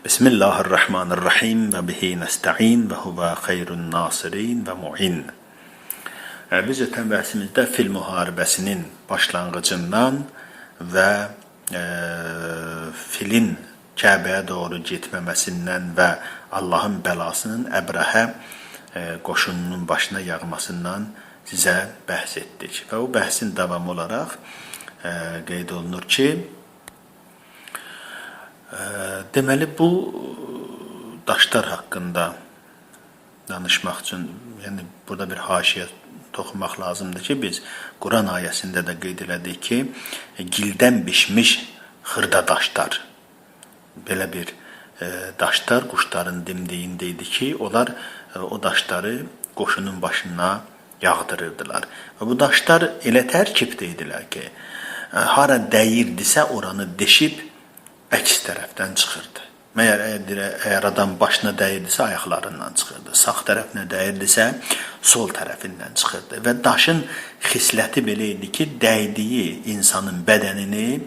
Bismillahirrahmanirrahim və bihi nəstəin və huvə xeyrun nasirin və mu'in. Biz ötən bəhsimizdə fil müharibəsinin başlanğıcından və filin Kəbəyə doğru getməməsindən və Allahın bəlasının Əbrəhə qoşununun başına yağmasından sizə bəhs etdik. Və o bəhsin davamı olaraq qeyd olunur ki, deməli bu daşlar haqqında danışmaq üçün, yəni burada bir haşiyə toxunmaq lazımdır ki, biz Quran ayəsində də qeyd elədik ki, gildən bişmiş xırda daşlar, belə bir daşlar quşların dimdiyində idi ki, onlar o daşları qoşunun başına yağdırırdılar. Və bu daşlar elə tərkibdə idilər ki, hara dəyirdisə oranı deşib əks tərəfdən çıxırdı. Əgər adam başına dəyirdisə ayaqlarından çıxırdı, sağ tərəfinə dəyirdisə sol tərəfindən çıxırdı. Və daşın xisləti belə idi ki, dəydiyi insanın bədənini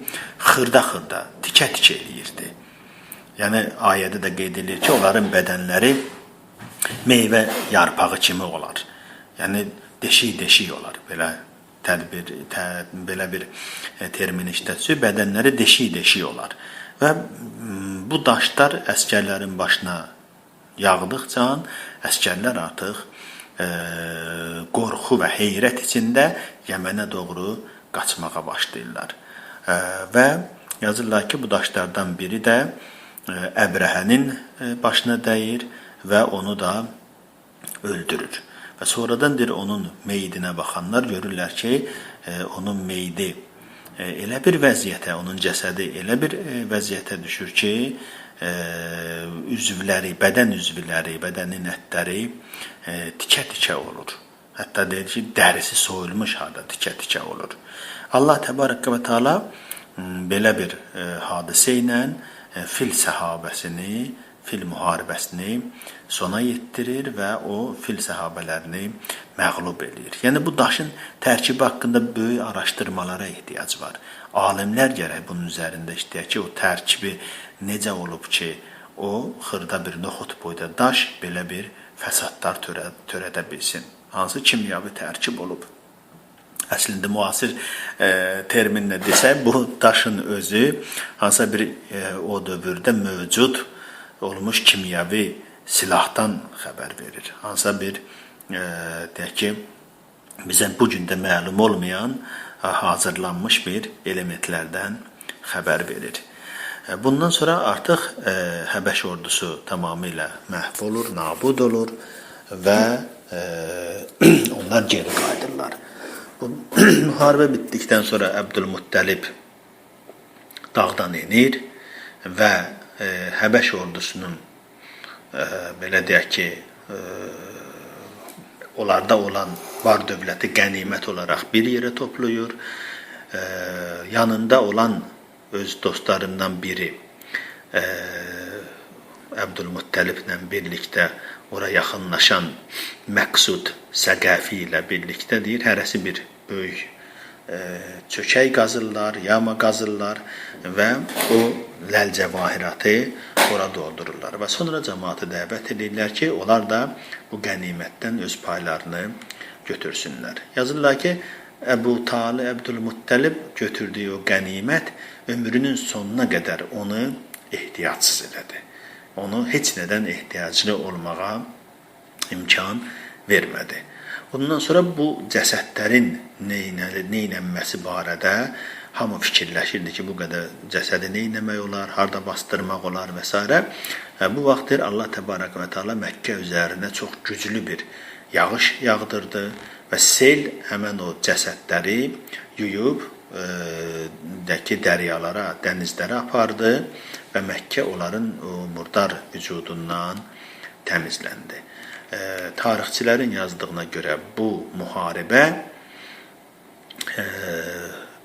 xırda-xırda, tikə-tikə eləyirdi. Yəni ayədə də qeyd edilir ki, onların bədənləri meyvə yarpağı kimi olar. Yəni deşik-deşik olar. Belə bir termin işlətsə, bədənləri deşik-deşik olar. Və bu daşlar əskərlərin başına yağdıqca əskərlər artıq qorxu və heyrət içində Yəmənə doğru qaçmağa başlayırlar. Və yazırlar ki, bu daşlardan biri də Əbrəhənin başına dəyir və onu da öldürür. Və sonradan onun meyidinə baxanlar görürlər ki, onun meyidi elə bir vəziyyətə, onun cəsədi elə bir vəziyyətə düşür ki, üzvləri, bədən üzvləri, bədənin ətləri tikə-tikə olur. Hətta deyir ki, dərisi soyulmuş halda tikə-tikə olur. Allah Təbarəkə və Teala belə bir hadisə ilə fil səhabəsini, fil müharibəsini sona yetdirir və o fil səhabələrini məğlub edir. Yəni bu daşın tərkibi haqqında böyük araşdırmalara ehtiyac var. Alimlər gərək bunun üzərində işləyək ki, o tərkibi necə olub ki, o xırda bir noxud boyda daş belə bir fəsadlar törədə bilsin. Hansı kimyəvi tərkib olub? Əslində müasir terminlə desək, bu daşın özü hansısa bir o dövrdə mövcud olmuş kimyəvi silahdan xəbər verir. Hansısa bir, deyək ki, bizə bu gün də məlum olmayan hazırlanmış bir elementlərdən xəbər verir. Bundan sonra artıq Həbəş ordusu tamamilə məhv olur, nabud olur və onlar geri qayıdırlar. Bu müharibə bitdikdən sonra Əbdülmuttəlib dağdan enir və Həbəş ordusunun belə deyək ki, onlarda olan var dövləti qənimət olaraq bir yerə toplayır. Yanında olan öz dostlarından biri Əbdülmuttəliblə birlikdə ora yaxınlaşan Məqsud Səqəfi ilə birlikdə deyir, hərəsi bir böyük çökək qazırlar, yama qazırlar və o ləl-cəvahiratı ora doldururlar. Və sonra cəmaatı dəvət edirlər ki, onlar da bu qənimətdən öz paylarını götürsünlər. Yazırlar ki, Əbu Talib, Əbdülmuttəlib götürdüyü o qənimət ömrünün sonuna qədər onu ehtiyatsız elədi. Onu heç nədən ehtiyaclı olmağa imkan vermədi. Ondan sonra bu cəsədlərin neynənməsi barədə hamı fikirləşirdi ki, bu qədər cəsədi neynəmək olar, harda bastırmaq olar və s. Bu vaxtdır Allah Təbarək və Teala Məkkə üzərinə çox güclü bir yağış yağdırdı və sel həmən o cəsədləri yuyub dəryalara, dənizlərə apardı və Məkkə onların o murdar vücudundan təmizləndi. Tarixçilərin yazdığına görə bu müharibə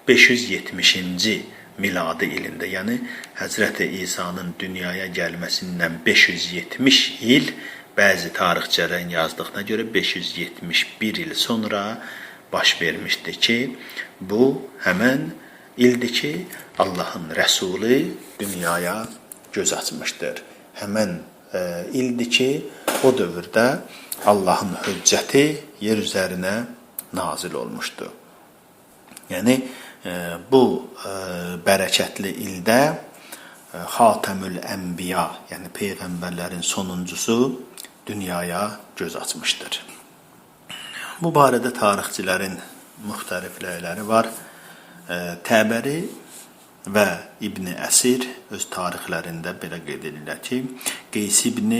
570-ci miladi ilində, yəni Həzrəti İsa'nın dünyaya gəlməsindən 570 il, bəzi tarixçilərin yazdığına görə 571 il sonra baş vermişdi ki, bu həmən ildir ki, Allahın Rəsulu dünyaya göz açmışdır. həmən ildir ki, o dövrdə Allahın höccəti yer üzərinə nazil olmuşdu. Yəni, bu bərəkətli ildə Xatəmül Ənbiya, yəni Peyğəmbərlərin sonuncusu dünyaya göz açmışdır. Bu barədə tarixçilərin müxtəlif rəyləri var. Təbəri və İbn Əsir öz tarixlərində belə qeyd edirlər ki, Qeys ibn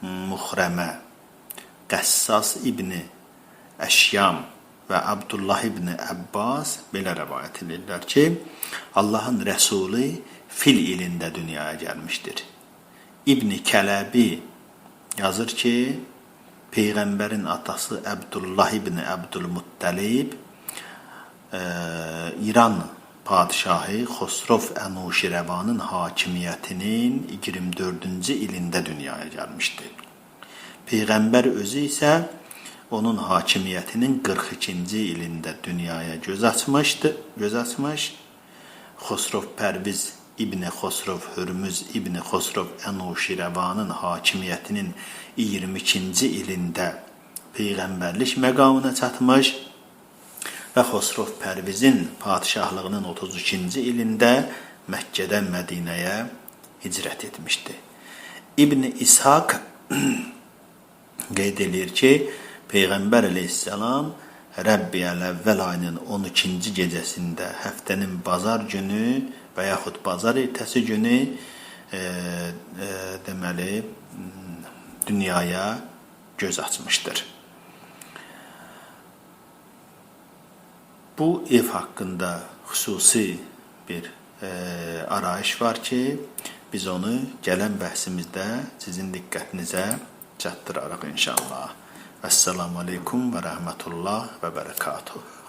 Muxrəmə, Qəssas ibn Əşyam və Abdullah ibn Əbbas belə rəvayət edirlər ki, Allahın Rəsulu fil ilində dünyaya gəlmişdir. İbn Kələbi yazır ki, Peyğəmbərin atası Əbdullah ibn Əbdülmuttəlib İran padişahı Xosrov Ənuşirəvanın hakimiyyətinin 24-cü ilində dünyaya gəlmişdir. Peyğəmbər özü isə onun hakimiyyətinin 42-ci ilində dünyaya göz açmış. Xosrov Pərviz İbn Xosrov Hürmüz İbn Xosrov Ənuşirəvanın hakimiyyətinin 22-ci ilində Peyğəmbərlik məqamına çatmış və Xosrov Pərvizin padişahlığının 32-ci ilində Məkkədən Mədinəyə hicrət etmişdi. İbn İshaq qeyd edir ki, Peyğəmbər əleyhissalam Rəbbiyəl əvvəl ayının 12-ci gecəsində həftənin bazar günü və yaxud bazar ertəsi günü deməli dünyaya göz açmışdır. Bu ev haqqında xüsusi bir arayış var ki, biz onu gələn bəhsimizdə sizin diqqətinizə çatdırarıq inşallah. Əssalamu aleykum və rəhmətullah və bərəkatuhu.